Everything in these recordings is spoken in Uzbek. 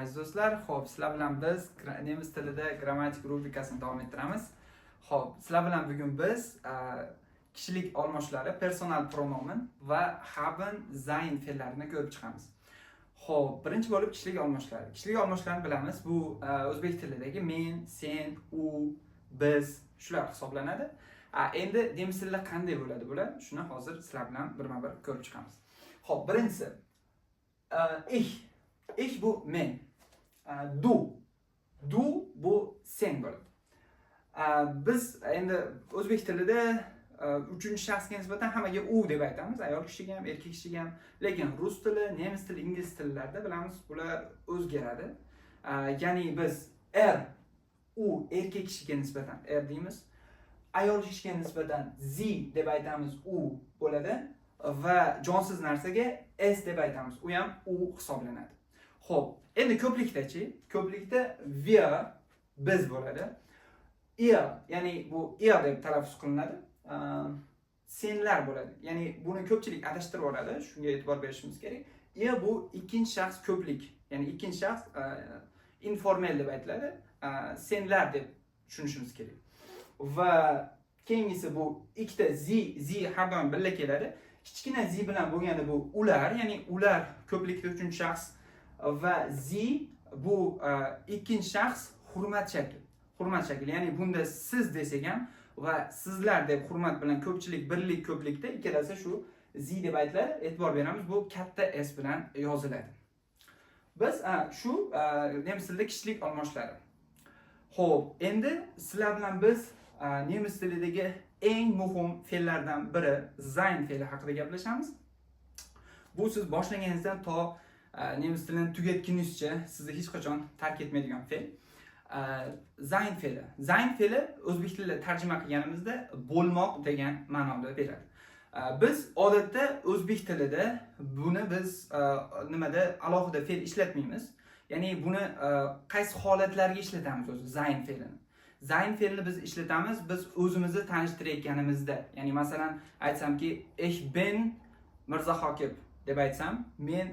Aziz do'stlar, xo'p, sizlar bilan biz nemis tilida grammatik rubrikasini davom ettiramiz. Xo'p, sizlar bilan bugun biz kishilik olmoshlari, personal pronomen va haben, sein fe'llarini ko'rib chiqamiz. Xo'p, birinchi bo'lib kishilik olmoshlari. Kishilik olmoshlarini bilamiz. Bu o'zbek tilidagi men, sen, u, biz shular hisoblanadi. Endi nemis tilida qanday bo'ladi bular? Shuni hozir sizlar bilan birma-bir ko'rib chiqamiz. Xo'p, birinchisi ich. Ich bu men. Du. Du bu sen bo'ladi. Biz endi o'zbek tilida uchinchi shaxsga nisbatan hammaga u deb aytamiz, ayol kishiga ham, erkak kishiga ham. Lekin rus tili, nemis tili, ingliz tillarida bilamiz, bular o'zgaradi. Ya'ni biz u erkak kishiga nisbatan deymiz. Ayol kishiga nisbatan sie deb aytamiz, u bo'ladi va jonsiz narsaga s deb aytamiz, u ham u hisoblanadi. Xo'p, endi ko'plikdachi? Ko'plikda wir biz bo'ladi. Ihr, ya'ni bu ihr deb talaffuz qilinadi. Senlar bo'ladi. Ya'ni buni ko'pchilik adashtirib oladi, shunga e'tibor berishimiz kerak. Ihr bu ikkinchi shaxs ko'plik, ya'ni ikkinchi shaxs informel deb aytiladi. Senlar deb tushunishimiz kerak. Va keyingisi bu ikkita zi har doim birga keladi. Kichkina zi bilan bo'lganda bu ular, ya'ni ular ko'plikda uchinchi shaxs va zi bu ikkinchi shaxs hurmat shakli. Hurmat shakli, ya'ni bunda siz desak ham va sizlar deb hurmat bilan ko'pchilik, birlik, ko'plikda ikkalasi shu zi deb aytiladi. E'tibor beramiz, bu katta s bilan yoziladi. Biz shu nemis tilida kishilik olmoshlari. Xo'p, endi sizlar bilan biz nemis tilidagi eng muhim fe'llardan biri sein fe'li haqida gaplashamiz. Bu siz boshlaganingizdan to nemis tilini tugatgunizcha sizni hech qachon tark etmaydigan fe'l. Sein fe'li. Sein fe'li o'zbek tilida tarjima qilganimizda bo'lmoq degan ma'noda beradi. Biz odatda o'zbek tilida buni biz nimada alohida fe'l ishlatmaymiz. Ya'ni buni qaysi holatlarga ishlatamiz o'zi sein fe'lini. Sein fe'lini biz ishlatamiz biz o'zimizni tanishtirayotganimizda. Ya'ni masalan aytsamki ich bin Mirzo Hokib deb aytsam, men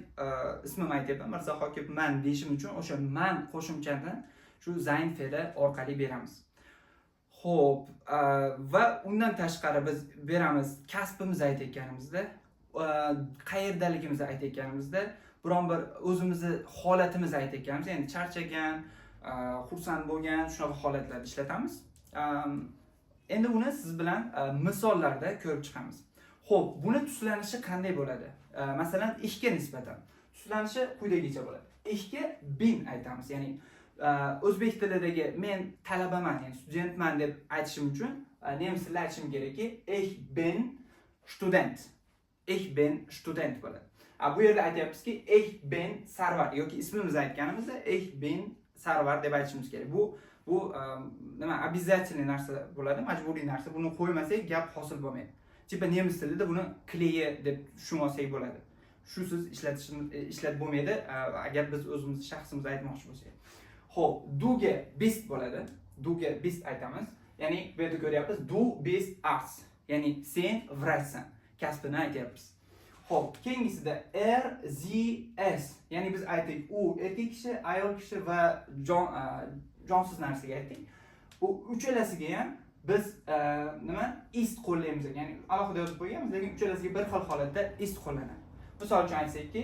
ismim aytyapman, Mirzo Hokibman deyishim uchun o'sha man qo'shimchani shu sein fe'li orqali beramiz. Xo'p, va undan tashqari biz beramiz kasbimizni aytayotganimizda, qayerdaligimizni aytayotganimizda, biron bir o'zimizni holatimizni aytayotganimizda, ya'ni charchagan, xursand bo'lgan shunaqa holatlarda ishlatamiz. Endi buni siz bilan misollarda ko'rib chiqamiz. Xo'p, buni tuslanishi qanday bo'ladi? Masalan, ishga nisbatan tuslanishi quyidagicha bo'ladi. Ishga bin aytamiz, ya'ni o'zbek tilidagi men talabaman, ya'ni studentman deb aytishim uchun nemis tilida aytishim kerakki, ich bin student. Ich bin student bo'ladi. Bu yerda aytyapmizki, ich bin Sarvar yoki ismimizni aytganimizda ich bin Sarvar deb aytishimiz kerak. Bu nima обязательный narsa bo'ladi, majburiy narsa. Buni qo'ymasak gap hosil bo'lmaydi. Tipa nemis tilida buni kleye deb tushunolsak bo'ladi. Shusiz ishlatib bo'lmaydi agar biz o'zimiz shaxsimizni aytmoqchi bo'lsak. Xo'p, duga bist bo'ladi. Duga bist aytamiz. Ya'ni bu yerda ko'ryapmiz, du bist Arzt. Ya'ni sen vrachsan. Kasbini aytyapmiz. Xo'p, keyingisida sie es. Ya'ni biz aytdik, u erkak kishi, ayol kishi va jonsiz narsaga aytdik. Bu uchalasiga ham biz nima ist qo'llaymiz. Ya'ni alohida yozib qo'yganmiz, lekin uchalasiga bir xil holatda ist qo'llanadi. Misol uchun aytsakki,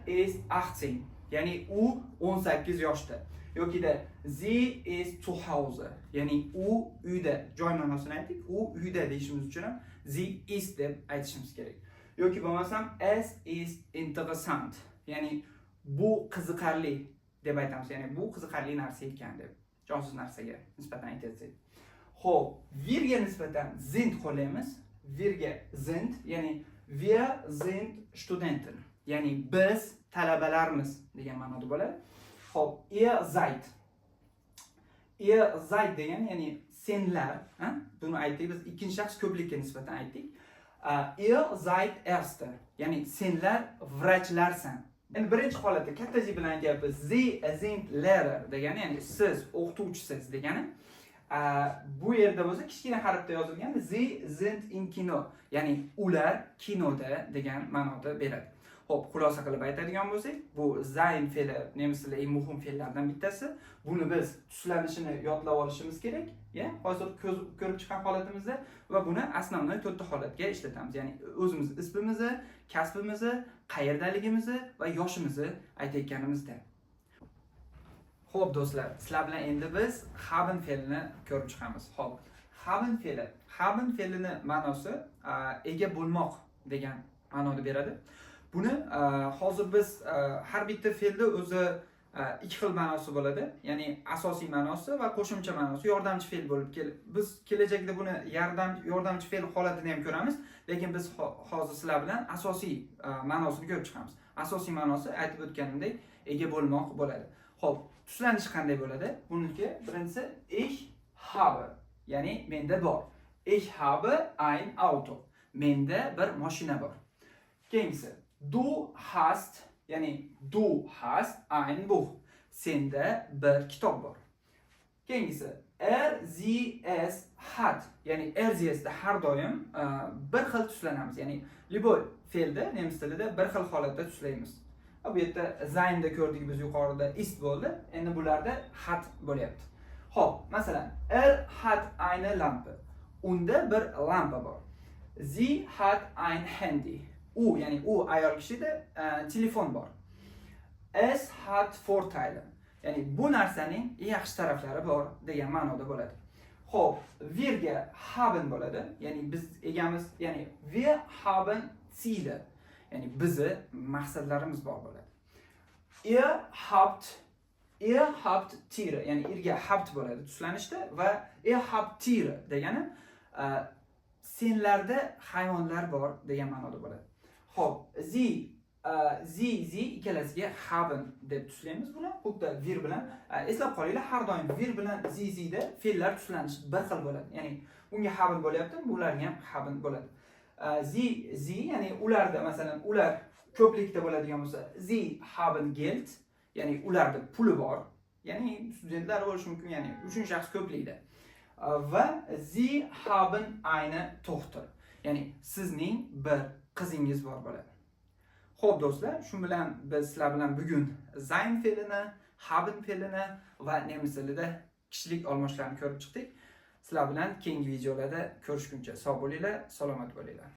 ist 18. Ya'ni u 18 yoshda. Yokida sie ist zu Hause. Ya'ni u uyda, joy ma'nosini aytdik. U uyda deyishimiz uchun ham sie ist deb aytishimiz kerak. Yoki bo'lmasam es ist interessant. Ya'ni bu qiziqarli deb aytamiz. Ya'ni bu qiziqarli narsa ekan deb jonsiz narsaga nisbatan aytsak. Xo'p, wirga nisbatan sind qo'llaymiz. Wirga sind, ya'ni wir sind Studenten. Ya'ni biz talabalarmiz degan ma'noda bo'ladi. Xo'p, ihr seid. Ihr seid degan, ya'ni senlar, buni aytdik biz ikkinchi shaxs ko'plikka nisbatan aytdik. Ihr seid Erste. Ya'ni senlar vrachlarsan. Endi birinchi holatda katta zi bilan aytyapmiz. Sie sind Lehrer degani, ya'ni siz o'qituvchisiz degani. Bu yerda bo'lsa kichkina harfda yozilganda Sie sind im Kino, ya'ni ular kinoda degan ma'noda beradi. Xo'p, xulosa qilib aytadigan bo'lsak, bu sein fe'li nemis tilida eng muhim fe'llardan bittasi. Buni biz tuslanishini yodlab olishimiz kerak, ya? Hozir ko'rib chiqqan holatimizda va buni asnomiy to'rtta holatga ishlatamiz. Ya'ni o'zimiz ismimizni, kasbimizni, qayerdaligimizni va yoshimizni aytayotganimizda. Xo'p do'stlar, sizlar bilan endi biz haben fe'lini ko'rib chiqamiz. Xo'p, haben fe'li. Haben fe'lini ma'nosi ega bo'lmoq degan ma'noni beradi. Buni hozir biz har bitta fe'lda o'zi ikki xil ma'nosi bo'ladi. Ya'ni asosiy ma'nosi va qo'shimcha ma'nosi, yordamchi fe'l bo'lib biz kelajakda buni yordamchi fe'l holatini ham ko'ramiz, lekin biz hozir sizlar bilan asosiy ma'nosini ko'rib chiqamiz. Asosiy ma'nosi aytib o'tganimdek ega bo'lmoq bo'ladi. Xo'p, tuslanish qanday bo'ladi? Buniki birinchisi ich habe, ya'ni menda bor. Ich habe ein Auto. Menda bir mashina bor. Keyingisi du hast, ya'ni du hast ein Buch. Senda bir kitob bor. Keyingisi sie es hat, ya'ni sie esda har doim bir xil tuslanamiz. Ya'ni любой fe'lda nemis tilida bir xil holatda tuslaymiz. Bu yerda zaynda ko'rdik biz yuqorida ist bo'ldi. Endi bularda hat bo'lyapti. Xo'p, masalan, hat eine Lampe. Unda bir lampa bor. Sie hat ein Handy. Ya'ni u ayol kishida telefon bor. Es hat Vorteile. Ya'ni bu narsaning yaxshi taraflari bor degan ma'noda bo'ladi. Xo'p, wirga haben bo'ladi. Ya'ni biz egamiz, ya'ni wir haben Ziele. Ya'ni bizi maqsadlarimiz bor bo'ladi. Ihr habt Tiere, ya'ni irga habt bo'ladi tuslanishda va ihr habt Tiere degani senlarda hayvonlar bor degan ma'noda bo'ladi. Xo'p, sie ikkalasiga haben deb tuslaymiz buni. Xuddi wir bilan eslab qolinglar, har doim wir bilan sie da fe'llar tuslanishi bir xil bo'ladi. Ya'ni unga haben bo'lyapti, bularga ham haben bo'ladi. Sie ya'ni ularda, masalan, ular ko'plikda bo'ladigan bo'lsa, sie haben Geld, ya'ni ularda puli bor. Ya'ni studentlar bo'lishi mumkin, ya'ni uchinchi shaxs ko'plikda. Va sie haben eine Tochter. Ya'ni sizning bir qizingiz bor bo'ladi. Xo'p do'stlar, shu bilan biz sizlar bilan bugun sein fe'lini, haben fe'lini va nemis tilida kishilik olmoshlarni ko'rib chiqdik. Sizlar bilan keyingi videolarda ko'rishguncha sog' bo'linglar, salomat bo'linglar.